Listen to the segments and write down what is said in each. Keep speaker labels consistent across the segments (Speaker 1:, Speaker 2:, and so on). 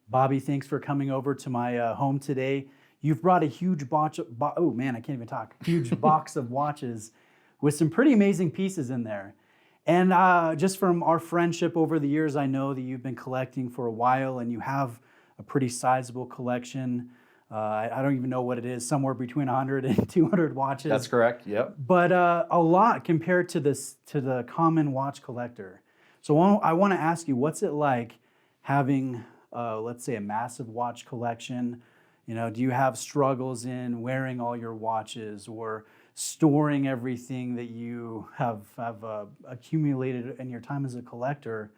Speaker 1: Bobby, thanks for coming over to my home today. You've brought a huge oh man, I can't even talk. Huge box of watches with some pretty amazing pieces in there. And just from our friendship over the years, I know that you've been collecting for a while and you have a pretty sizable collection. I don't even know what it is, somewhere between 100 and 200 watches.
Speaker 2: That's correct, yep.
Speaker 1: But a lot compared to the common watch collector. So I want to ask you, what's it like having, let's say, a massive watch collection? You know, do you have struggles in wearing all your watches or storing everything that you have accumulated in your time as a collector,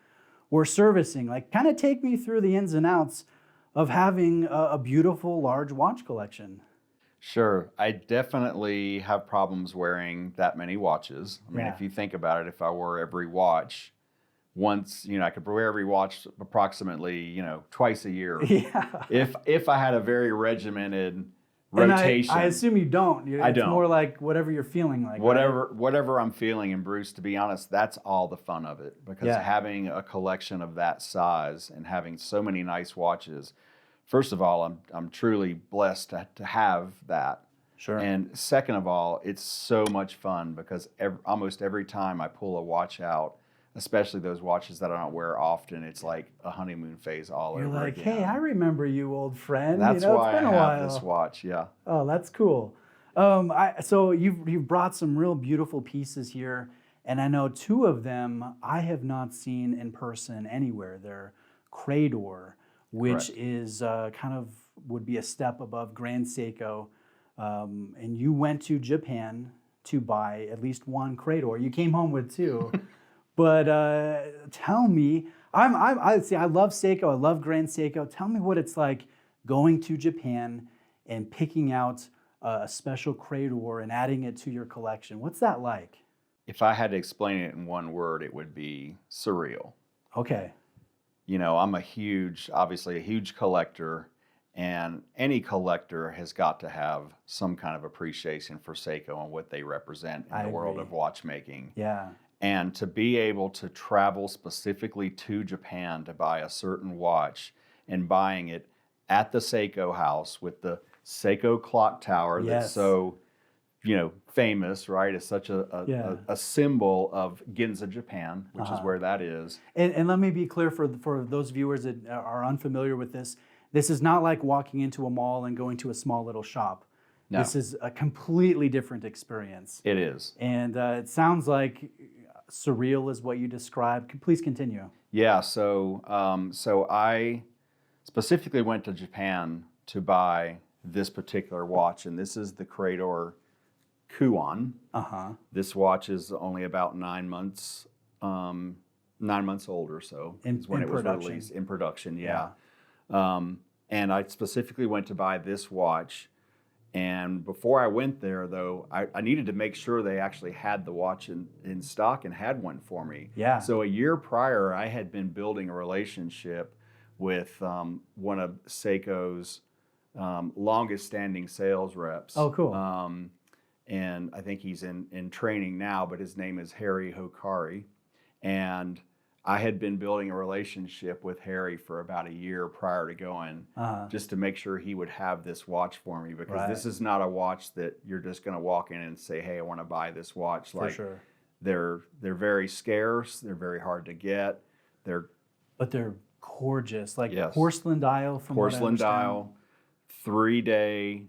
Speaker 1: or servicing? Like, kind of take me through the ins and outs of having a beautiful, large watch collection.
Speaker 2: Sure. I definitely have problems wearing that many watches. I mean,
Speaker 1: Yeah.
Speaker 2: if you think about it, if I wore every watch once, I could wear every watch approximately, twice a year.
Speaker 1: Yeah.
Speaker 2: If I had a very regimented
Speaker 1: And
Speaker 2: rotation.
Speaker 1: I assume you don't.
Speaker 2: I
Speaker 1: It's
Speaker 2: don't.
Speaker 1: more like whatever you're feeling like. Right?
Speaker 2: Whatever I'm feeling, and Bruce, to be honest, that's all the fun of it. Because
Speaker 1: Yeah.
Speaker 2: having a collection of that size and having so many nice watches, first of all, I'm truly blessed to have that.
Speaker 1: Sure.
Speaker 2: And second of all, it's so much fun because almost every time I pull a watch out, especially those watches that I don't wear often, it's like a honeymoon phase all
Speaker 1: You're
Speaker 2: over
Speaker 1: like,
Speaker 2: again.
Speaker 1: hey, I remember you, old friend.
Speaker 2: That's why
Speaker 1: it's been
Speaker 2: I
Speaker 1: a
Speaker 2: have
Speaker 1: while.
Speaker 2: this watch. Yeah.
Speaker 1: Oh, that's cool. So you've brought some real beautiful pieces here, and I know two of them I have not seen in person anywhere. They're Credor, which
Speaker 2: Correct.
Speaker 1: is kind of would be a step above Grand Seiko, and you went to Japan to buy at least one Credor. You came home with two, but tell me, I see. I love Seiko. I love Grand Seiko. Tell me what it's like going to Japan and picking out a special Credor and adding it to your collection. What's that like?
Speaker 2: If I had to explain it in one word, it would be surreal.
Speaker 1: Okay.
Speaker 2: I'm obviously a huge collector, and any collector has got to have some kind of appreciation for Seiko and what they represent in the world
Speaker 1: agree.
Speaker 2: of watchmaking.
Speaker 1: Yeah.
Speaker 2: And to be able to travel specifically to Japan to buy a certain watch and buying it at the Seiko house with the Seiko clock tower
Speaker 1: Yes.
Speaker 2: that's so, famous, right? It's such a symbol of Ginza, Japan, which is where that is.
Speaker 1: And let me be clear for those viewers that are unfamiliar with this. This is not like walking into a mall and going to a small little shop.
Speaker 2: No.
Speaker 1: This is a completely different experience.
Speaker 2: It is.
Speaker 1: And it sounds like surreal is what you described. Please continue.
Speaker 2: Yeah, so I specifically went to Japan to buy this particular watch, and this is the Credor Kuon.
Speaker 1: Uh-huh.
Speaker 2: This watch is only about 9 months, 9 months old or so. Is when it was
Speaker 1: production.
Speaker 2: released in production. Yeah. And I specifically went to buy this watch. And before I went there, though, I needed to make sure they actually had the watch in stock and had one for me.
Speaker 1: Yeah.
Speaker 2: So a year prior, I had been building a relationship with one of Seiko's longest standing sales reps.
Speaker 1: Oh, cool.
Speaker 2: And I think he's in training now, but his name is Harry Hokari. And I had been building a relationship with Harry for about a year prior to going, just to make sure he would have this watch for me, because this is not a watch that you're just going to walk in and say, hey, I want to buy this watch.
Speaker 1: For sure.
Speaker 2: They're very scarce. They're very hard to get.
Speaker 1: But they're gorgeous, like
Speaker 2: Yes.
Speaker 1: porcelain dial from what I
Speaker 2: Porcelain
Speaker 1: understand.
Speaker 2: dial, 3-day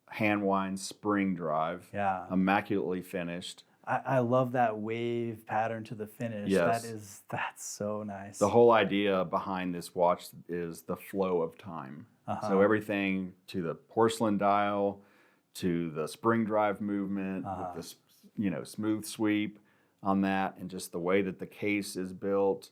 Speaker 2: hand wind spring drive,
Speaker 1: Yeah.
Speaker 2: immaculately finished.
Speaker 1: I love that wave pattern to the finish.
Speaker 2: Yes.
Speaker 1: That's so nice.
Speaker 2: The whole idea behind this watch is the flow of time. So everything to the porcelain dial, to the spring drive movement, with the smooth sweep on that, and just the way that the case is built,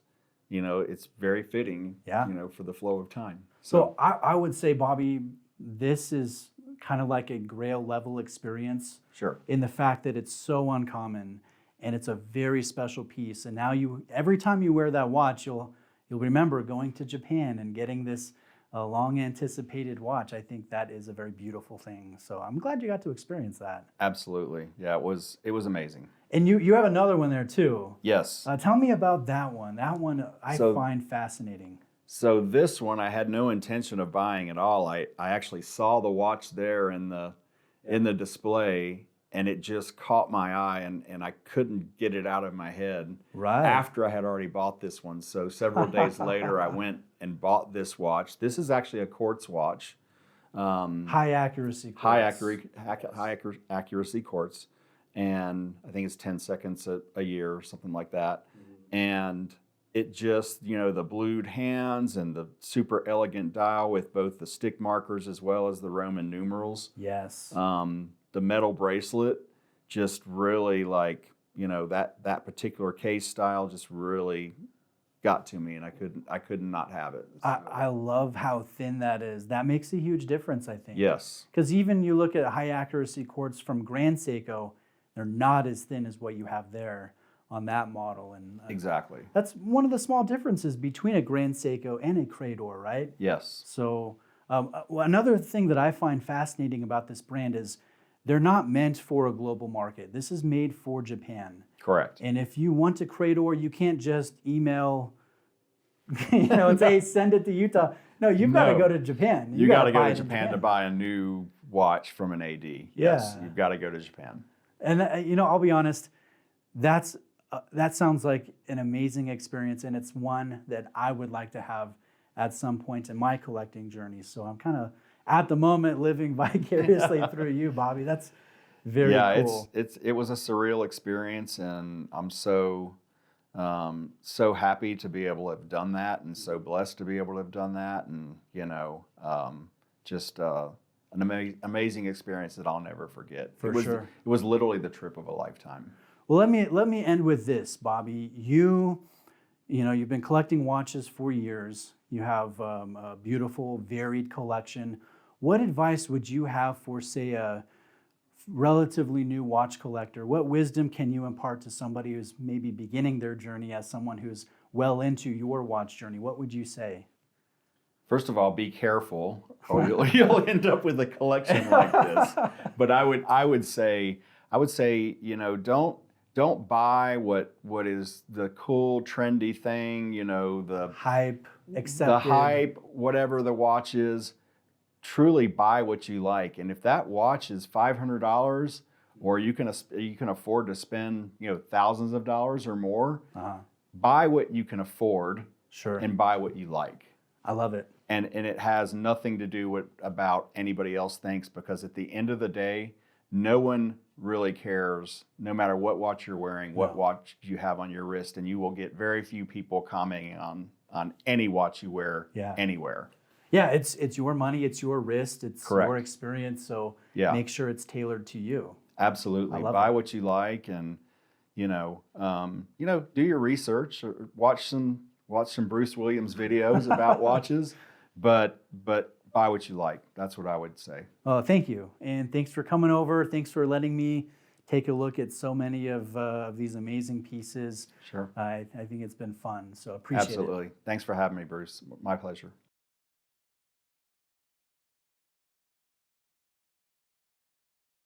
Speaker 2: it's very fitting.
Speaker 1: Yeah.
Speaker 2: For the flow of time.
Speaker 1: So I would say, Bobby, this is kind of like a Grail level experience.
Speaker 2: Sure.
Speaker 1: In the fact that it's so uncommon and it's a very special piece. And now every time you wear that watch, you'll remember going to Japan and getting this long anticipated watch. I think that is a very beautiful thing. So I'm glad you got to experience that.
Speaker 2: Absolutely. Yeah, it was amazing.
Speaker 1: And you have another one there too.
Speaker 2: Yes.
Speaker 1: Tell me about that one. That one I find fascinating.
Speaker 2: So this one, I had no intention of buying at all. I actually saw the watch there in the display, and it just caught my eye, and I couldn't get it out of my head.
Speaker 1: Right.
Speaker 2: After I had already bought this one. So several days later, I went and bought this watch. This is actually a quartz watch.
Speaker 1: High accuracy quartz.
Speaker 2: High accuracy quartz, and I think it's 10 seconds a year or something like that. And it just, the blued hands and the super elegant dial with both the stick markers as well as the Roman numerals.
Speaker 1: Yes.
Speaker 2: The metal bracelet just really that particular case style just really got to me, and I couldn't not have it. So.
Speaker 1: I love how thin that is. That makes a huge difference, I think.
Speaker 2: Yes.
Speaker 1: Because even you look at high accuracy quartz from Grand Seiko, they're not as thin as what you have there on that model. And
Speaker 2: exactly.
Speaker 1: That's one of the small differences between a Grand Seiko and a Credor, right?
Speaker 2: Yes.
Speaker 1: So another thing that I find fascinating about this brand is they're not meant for a global market. This is made for Japan.
Speaker 2: Correct.
Speaker 1: And if you want a Credor, you can't just email, and say, send it to Utah. No, you've got to go to Japan.
Speaker 2: You got to go to Japan to buy a new watch from an AD.
Speaker 1: Yeah.
Speaker 2: Yes, you've got to go to Japan.
Speaker 1: And I'll be honest, that sounds like an amazing experience, and it's one that I would like to have at some point in my collecting journey. So I'm kind of at the moment living vicariously through you, Bobby. That's very cool.
Speaker 2: It was a surreal experience, and I'm so happy to be able to have done that, and so blessed to be able to have done that, and just an amazing experience that I'll never forget.
Speaker 1: Sure.
Speaker 2: It was literally the trip of a lifetime.
Speaker 1: Well, let me end with this, Bobby. You've been collecting watches for years. You have a beautiful, varied collection. What advice would you have for, say, a relatively new watch collector? What wisdom can you impart to somebody who's maybe beginning their journey as someone who's well into your watch journey? What would you say?
Speaker 2: First of all, be careful, or you'll end up with a collection like this. But I would say, don't buy what is the cool, trendy thing, the
Speaker 1: hype, accepted.
Speaker 2: The hype, whatever the watch is. Truly buy what you like, and if that watch is $500, or you can afford to spend thousands of dollars or more, buy what you can afford.
Speaker 1: Sure.
Speaker 2: And buy what you like.
Speaker 1: I love it.
Speaker 2: And it has nothing to do with about anybody else thinks, because at the end of the day, no one really cares, no matter what watch you're wearing, what watch you have on your wrist, and you will get very few people commenting on any watch you wear anywhere.
Speaker 1: Yeah, it's your money, it's your wrist, it's
Speaker 2: Correct.
Speaker 1: Your experience, so make sure it's tailored to you.
Speaker 2: Absolutely. Buy what you like, and do your research, or watch some Bruce Williams videos about watches, but buy what you like. That's what I would say.
Speaker 1: Oh, thank you. And thanks for coming over. Thanks for letting me take a look at so many of these amazing pieces.
Speaker 2: Sure.
Speaker 1: I think it's been fun, so appreciate it.
Speaker 2: Absolutely. Thanks for having me, Bruce. My pleasure.